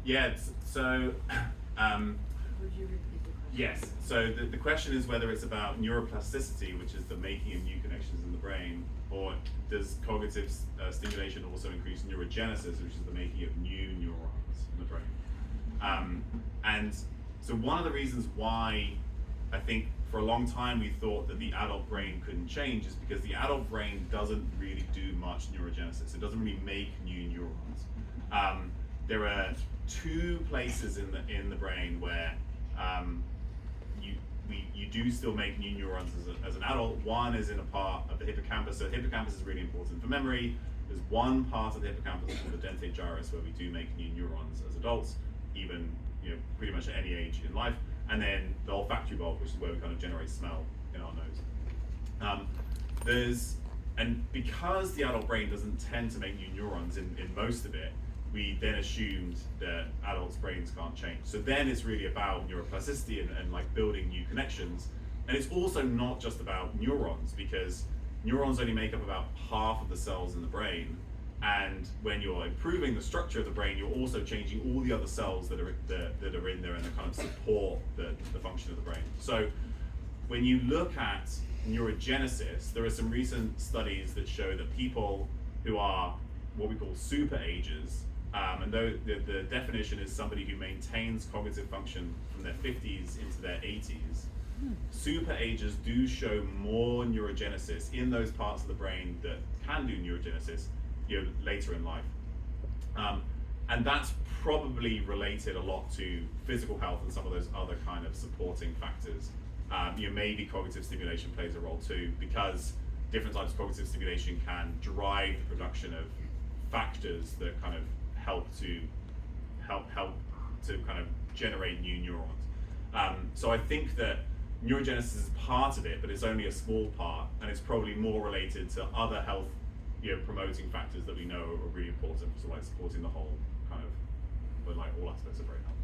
Yeah, so Would you repeat the question? yes, so the question is whether it's about neuroplasticity, which is the making of new connections in the brain, or does cognitive stimulation also increase neurogenesis, which is the making of new neurons in the brain. And so one of the reasons why I think for a long time we thought that the adult brain couldn't change is because the adult brain doesn't really do much neurogenesis. It doesn't really make new neurons. There are two places in the brain where you do still make new neurons as an adult. One is in a part of the hippocampus. So the hippocampus is really important for memory. There's one part of the hippocampus called the dentate gyrus where we do make new neurons as adults, even pretty much at any age in life. And then the olfactory bulb, which is where we kind of generate smell in our nose. And because the adult brain doesn't tend to make new neurons in most of it, we then assumed that adults' brains can't change. So then it's really about neuroplasticity and like building new connections. And it's also not just about neurons, because neurons only make up about half of the cells in the brain. And when you're improving the structure of the brain, you're also changing all the other cells that are in there and that kind of support the function of the brain. So when you look at neurogenesis, there are some recent studies that show that people who are what we call super agers, and the definition is somebody who maintains cognitive function from their 50s into their 80s. Super agers do show more neurogenesis in those parts of the brain that can do neurogenesis later in life. And that's probably related a lot to physical health and some of those other kind of supporting factors. Maybe cognitive stimulation plays a role too, because different types of cognitive stimulation can drive the production of factors that kind of help to kind of generate new neurons. So I think that neurogenesis is part of it, but it's only a small part, and it's probably more related to other health promoting factors that we know are really important, so like supporting the whole kind of, like all aspects of brain health.